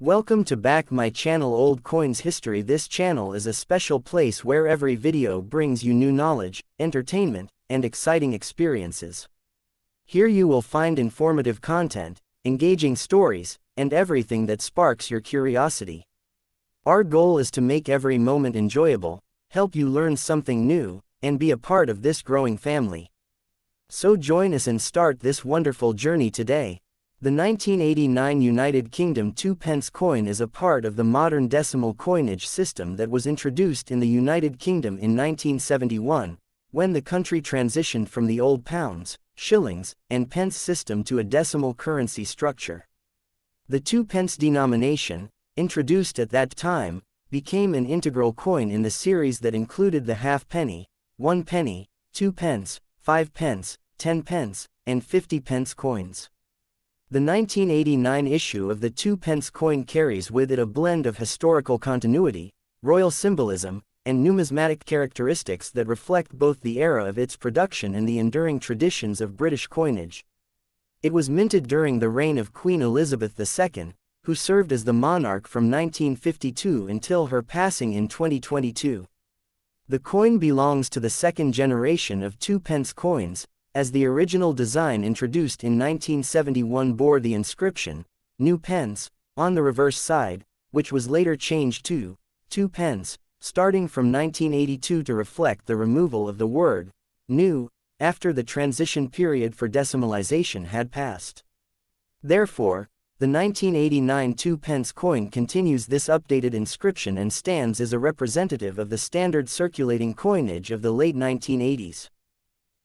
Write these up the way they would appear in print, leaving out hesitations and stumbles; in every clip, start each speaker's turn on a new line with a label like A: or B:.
A: Welcome to back my channel Old Coins History. This channel is a special place where every video brings you new knowledge, entertainment, and exciting experiences. Here you will find informative content, engaging stories, and everything that sparks your curiosity. Our goal is to make every moment enjoyable, help you learn something new, and be a part of this growing family. So join us and start this wonderful journey today. The 1989 United Kingdom 2 pence coin is a part of the modern decimal coinage system that was introduced in the United Kingdom in 1971, when the country transitioned from the old pounds, shillings, and pence system to a decimal currency structure. The 2 pence denomination, introduced at that time, became an integral coin in the series that included the halfpenny, 1 penny, 2 pence, 5 pence, 10 pence, and 50 pence coins. The 1989 issue of the 2 pence coin carries with it a blend of historical continuity, royal symbolism, and numismatic characteristics that reflect both the era of its production and the enduring traditions of British coinage. It was minted during the reign of Queen Elizabeth II, who served as the monarch from 1952 until her passing in 2022. The coin belongs to the second generation of 2 pence coins, as the original design introduced in 1971 bore the inscription, New Pence, on the reverse side, which was later changed to 2 pence, starting from 1982 to reflect the removal of the word new after the transition period for decimalization had passed. Therefore, the 1989 2 pence coin continues this updated inscription and stands as a representative of the standard circulating coinage of the late 1980s.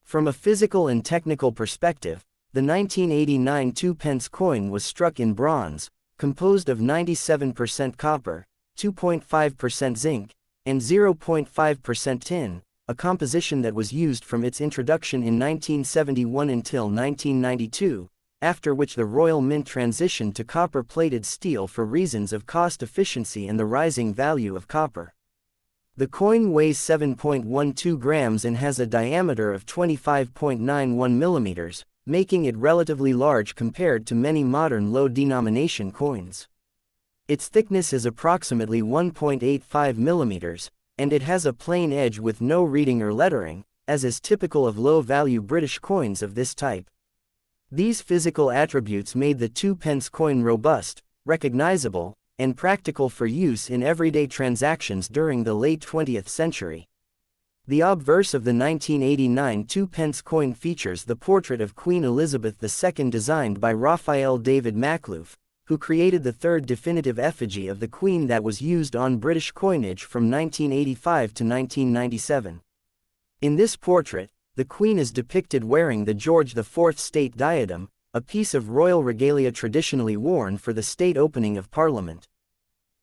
A: From a physical and technical perspective, the 1989 2 pence coin was struck in bronze, composed of 97% copper, 2.5% zinc, and 0.5% tin, a composition that was used from its introduction in 1971 until 1992, after which the Royal Mint transitioned to copper-plated steel for reasons of cost efficiency and the rising value of copper. The coin weighs 7.12 grams and has a diameter of 25.91 millimeters, making it relatively large compared to many modern low-denomination coins. Its thickness is approximately 1.85 millimeters, and it has a plain edge with no reading or lettering, as is typical of low-value British coins of this type. These physical attributes made the 2 pence coin robust, recognizable, and practical for use in everyday transactions during the late 20th century. The obverse of the 1989 2 pence coin features the portrait of Queen Elizabeth II designed by Raphael David Makhlouf, who created the third definitive effigy of the Queen that was used on British coinage from 1985 to 1997. In this portrait, the Queen is depicted wearing the George IV state diadem, a piece of royal regalia traditionally worn for the state opening of Parliament.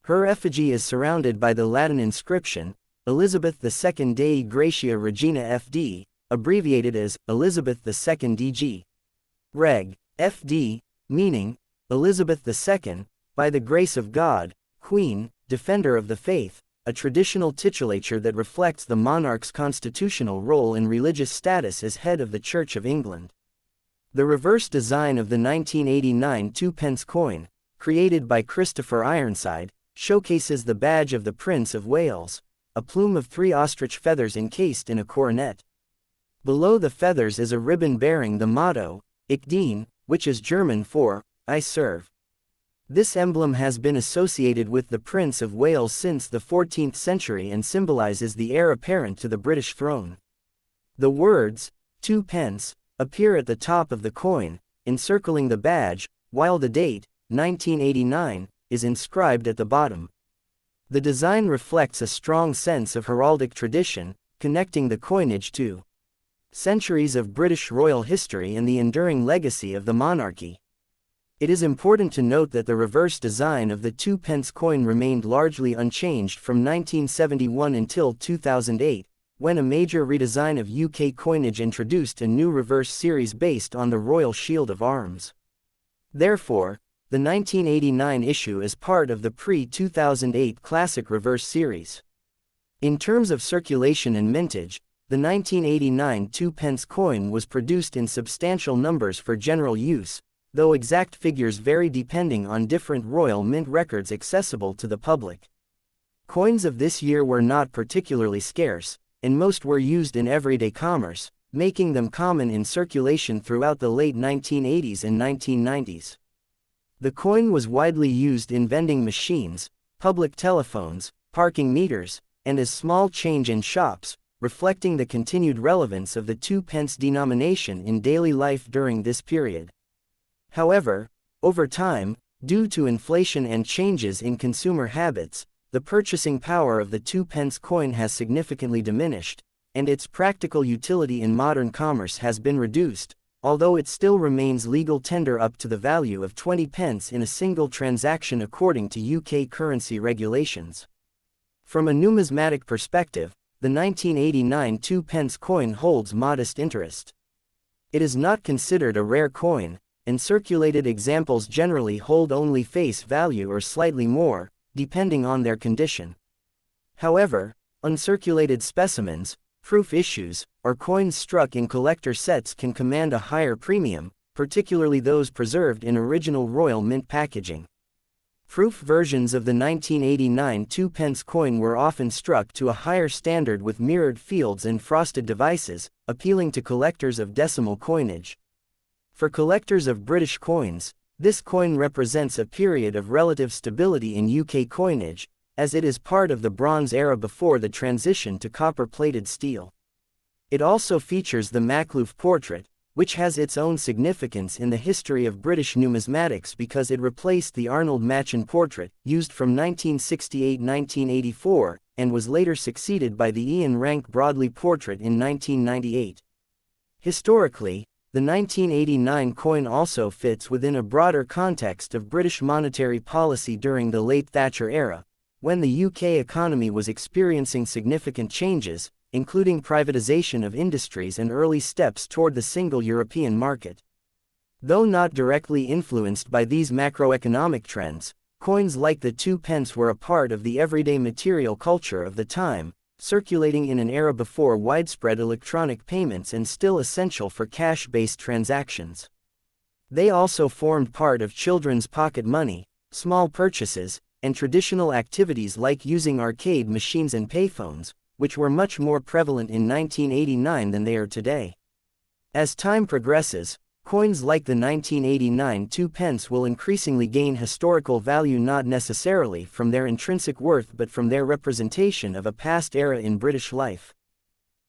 A: Her effigy is surrounded by the Latin inscription, Elizabeth II Dei Gratia Regina FD, abbreviated as Elizabeth II DG. Reg. FD, meaning, Elizabeth II, by the grace of God, Queen, Defender of the Faith, a traditional titulature that reflects the monarch's constitutional role and religious status as head of the Church of England. The reverse design of the 1989 2 pence coin, created by Christopher Ironside, showcases the badge of the Prince of Wales, a plume of 3 ostrich feathers encased in a coronet. Below the feathers is a ribbon bearing the motto, Ich dien, which is German for, I serve. This emblem has been associated with the Prince of Wales since the 14th century and symbolizes the heir apparent to the British throne. The words, 2 pence, appear at the top of the coin, encircling the badge, while the date, 1989, is inscribed at the bottom. The design reflects a strong sense of heraldic tradition, connecting the coinage to centuries of British royal history and the enduring legacy of the monarchy. It is important to note that the reverse design of the 2 pence coin remained largely unchanged from 1971 until 2008, when a major redesign of UK coinage introduced a new reverse series based on the Royal Shield of Arms. Therefore, the 1989 issue is part of the pre-2008 Classic Reverse series. In terms of circulation and mintage, the 1989 2 pence coin was produced in substantial numbers for general use, though exact figures vary depending on different royal mint records accessible to the public. Coins of this year were not particularly scarce, and most were used in everyday commerce, making them common in circulation throughout the late 1980s and 1990s. The coin was widely used in vending machines, public telephones, parking meters, and as small change in shops, reflecting the continued relevance of the 2p denomination in daily life during this period. However, over time, due to inflation and changes in consumer habits, the purchasing power of the 2p coin has significantly diminished, and its practical utility in modern commerce has been reduced, although it still remains legal tender up to the value of 20p in a single transaction according to UK currency regulations. From a numismatic perspective, the 1989 2p coin holds modest interest. It is not considered a rare coin, and circulated examples generally hold only face value or slightly more, depending on their condition. However, uncirculated specimens, proof issues, or coins struck in collector sets can command a higher premium, particularly those preserved in original royal mint packaging. Proof versions of the 1989 2p coin were often struck to a higher standard with mirrored fields and frosted devices, appealing to collectors of decimal coinage. For collectors of British coins, this coin represents a period of relative stability in UK coinage, as it is part of the Bronze Era before the transition to copper-plated steel. It also features the Makhlouf portrait, which has its own significance in the history of British numismatics because it replaced the Arnold Machen portrait, used from 1968–1984, and was later succeeded by the Ian Rank Broadley portrait in 1998. Historically, the 1989 coin also fits within a broader context of British monetary policy during the late Thatcher era, when the UK economy was experiencing significant changes, including privatization of industries and early steps toward the single European market. Though not directly influenced by these macroeconomic trends, coins like the 2p were a part of the everyday material culture of the time, circulating in an era before widespread electronic payments and still essential for cash-based transactions. They also formed part of children's pocket money, small purchases, and traditional activities like using arcade machines and payphones, which were much more prevalent in 1989 than they are today. As time progresses, coins like the 1989 2p will increasingly gain historical value not necessarily from their intrinsic worth but from their representation of a past era in British life.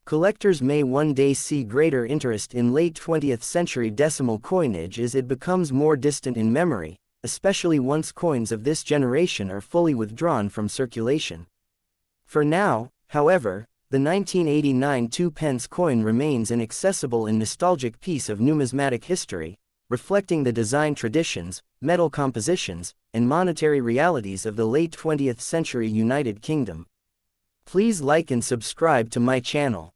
A: Collectors may one day see greater interest in late 20th century decimal coinage as it becomes more distant in memory, especially once coins of this generation are fully withdrawn from circulation. For now, however, the 1989 2p coin remains an accessible and nostalgic piece of numismatic history, reflecting the design traditions, metal compositions, and monetary realities of the late 20th century United Kingdom. Please like and subscribe to my channel.